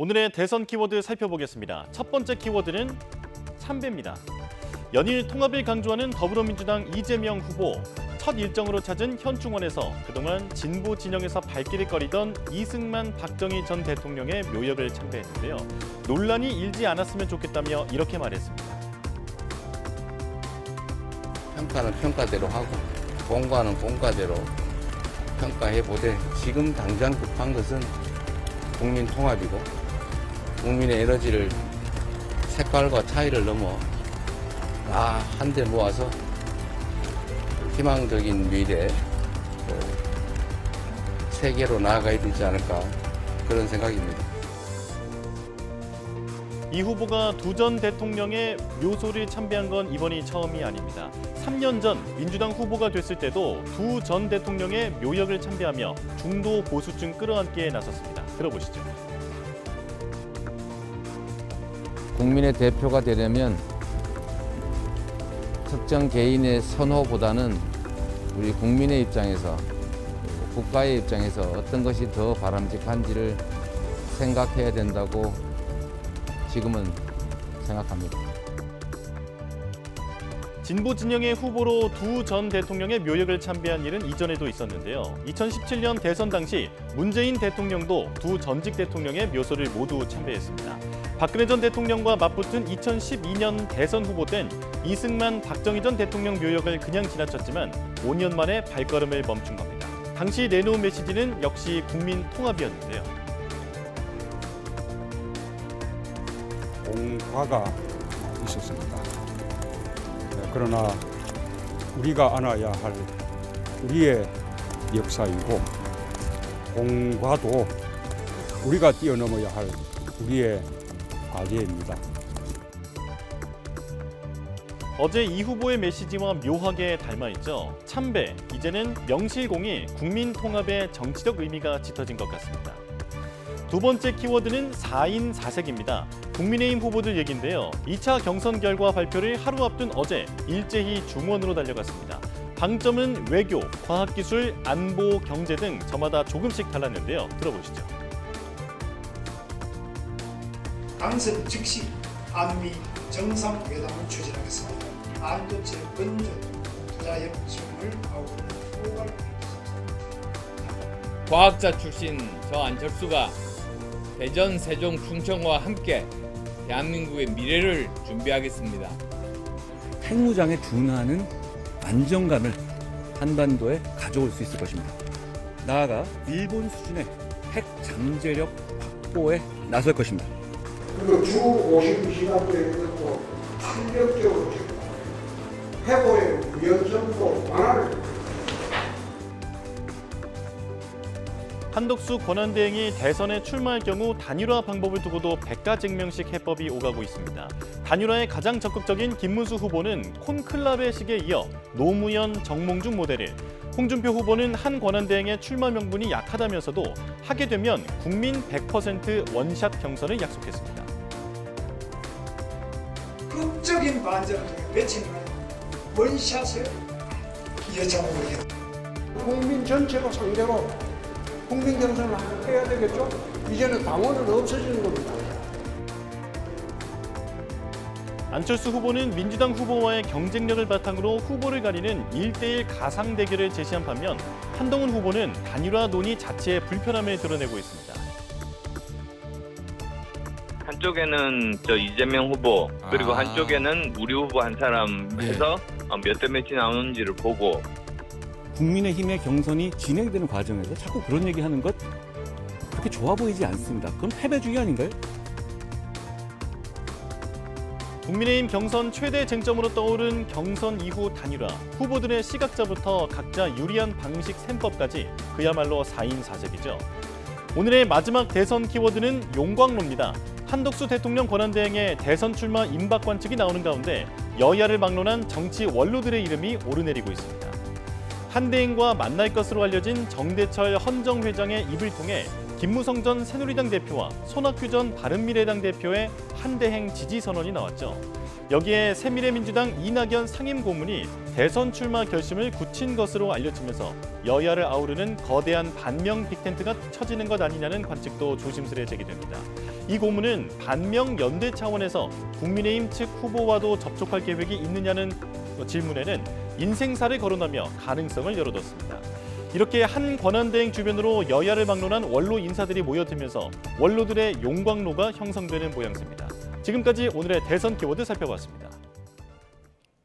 오늘의 대선 키워드 살펴보겠습니다. 첫 번째 키워드는 참배입니다. 연일 통합을 강조하는 더불어민주당 이재명 후보. 첫 일정으로 찾은 현충원에서 그동안 진보 진영에서 발길을 꺼리던 이승만 박정희 전 대통령의 묘역을 참배했는데요. 논란이 일지 않았으면 좋겠다며 이렇게 말했습니다. 평가는 평가대로 하고 공과는 공과대로 평가해보되 지금 당장 급한 것은 국민 통합이고 국민의 에너지를 색깔과 차이를 넘어 한데 모아서 희망적인 미래 또 세계로 나아가야 되지 않을까 그런 생각입니다. 이 후보가 두 전 대통령의 묘소를 참배한 건 이번이 처음이 아닙니다. 3년 전 민주당 후보가 됐을 때도 두 전 대통령의 묘역을 참배하며 중도 보수층 끌어안기에 나섰습니다. 들어보시죠. 국민의 대표가 되려면 특정 개인의 선호보다는 우리 국민의 입장에서 국가의 입장에서 어떤 것이 더 바람직한지를 생각해야 된다고 지금은 생각합니다. 진보 진영의 후보로 두 전 대통령의 묘역을 참배한 일은 이전에도 있었는데요. 2017년 대선 당시 문재인 대통령도 두 전직 대통령의 묘소를 모두 참배했습니다. 박근혜 전 대통령과 맞붙은 2012년 대선 후보 땐 이승만 박정희 전 대통령 묘역을 그냥 지나쳤지만 5년 만에 발걸음을 멈춘 겁니다. 당시 내놓은 메시지는 역시 국민 통합이었는데요. 공과가 있었습니다. 그러나 우리가 안아야 할 우리의 역사이고 공과도 우리가 뛰어넘어야 할 우리의 과제입니다. 어제 이 후보의 메시지와 묘하게 닮아있죠. 참배, 이제는 명실공히 국민 통합의 정치적 의미가 짙어진 것 같습니다. 두 번째 키워드는 4인 4색입니다. 국민의힘 후보들 얘기인데요. 2차 경선 결과 발표를 하루 앞둔 어제 일제히 중원으로 달려갔습니다. 방점은 외교, 과학기술, 안보, 경제 등 저마다 조금씩 달랐는데요. 들어보시죠. 당선 즉시 한미 정상회담을 추진하겠습니다. 안도체 건조 투자 협정을 하고 포괄 과학자 출신 저 안철수가 대전, 세종, 충청과 함께 대한민국의 미래를 준비하겠습니다. 핵무장에 준하는 안정감을 한반도에 가져올 수 있을 것입니다. 나아가 일본 수준의 핵 잠재력 확보에 나설 것입니다. 그리고 주 52시간제에 것도 탄력적으로 해고의 위험성도 완화를 한덕수 권한대행이 대선에 출마할 경우 단일화 방법을 두고도 백가증명식 해법이 오가고 있습니다. 단일화에 가장 적극적인 김문수 후보는 콘클라베 식에 이어 노무현, 정몽준 모델을, 홍준표 후보는 한 권한대행의 출마 명분이 약하다면서도 하게 되면 국민 100% 원샷 경선을 약속했습니다. 극적인 반전을 통해 외치는 원샷을 예정하고 국민 전체가 상대로 국민 경선을 해야 되겠죠? 이제는 당원은 없어지는 겁니다. 안철수 후보는 민주당 후보와의 경쟁력을 바탕으로 후보를 가리는 1대1 가상 대결을 제시한 반면 한동훈 후보는 단일화 논의 자체의 불편함을 드러내고 있습니다. 한쪽에는 저 이재명 후보 그리고 한쪽에는 우리 후보 한 사람 해서 몇 대 몇이 나오는지를 보고 국민의힘의 경선이 진행되는 과정에서 자꾸 그런 얘기하는 것 그렇게 좋아 보이지 않습니다. 그럼 패배주의 아닌가요? 국민의힘 경선 최대 쟁점으로 떠오른 경선 이후 단일화, 후보들의 시각자부터 각자 유리한 방식 셈법까지 그야말로 4인 4색이죠. 오늘의 마지막 대선 키워드는 용광로입니다. 한덕수 대통령 권한대행의 대선 출마 임박 관측이 나오는 가운데 여야를 막론한 정치 원로들의 이름이 오르내리고 있습니다. 한대행과 만날 것으로 알려진 정대철 헌정회장의 입을 통해 김무성 전 새누리당 대표와 손학규 전 바른미래당 대표의 한대행 지지 선언이 나왔죠. 여기에 새미래민주당 이낙연 상임고문이 대선 출마 결심을 굳힌 것으로 알려지면서 여야를 아우르는 거대한 반명 빅텐트가 쳐지는 것 아니냐는 관측도 조심스레 제기됩니다. 이 고문은 반명 연대 차원에서 국민의힘 측 후보와도 접촉할 계획이 있느냐는 질문에는 인생사를 거론하며 가능성을 열어뒀습니다. 이렇게 한 권한대행 주변으로 여야를 막론한 원로 인사들이 모여들면서 원로들의 용광로가 형성되는 모양새입니다. 지금까지 오늘의 대선 키워드 살펴봤습니다.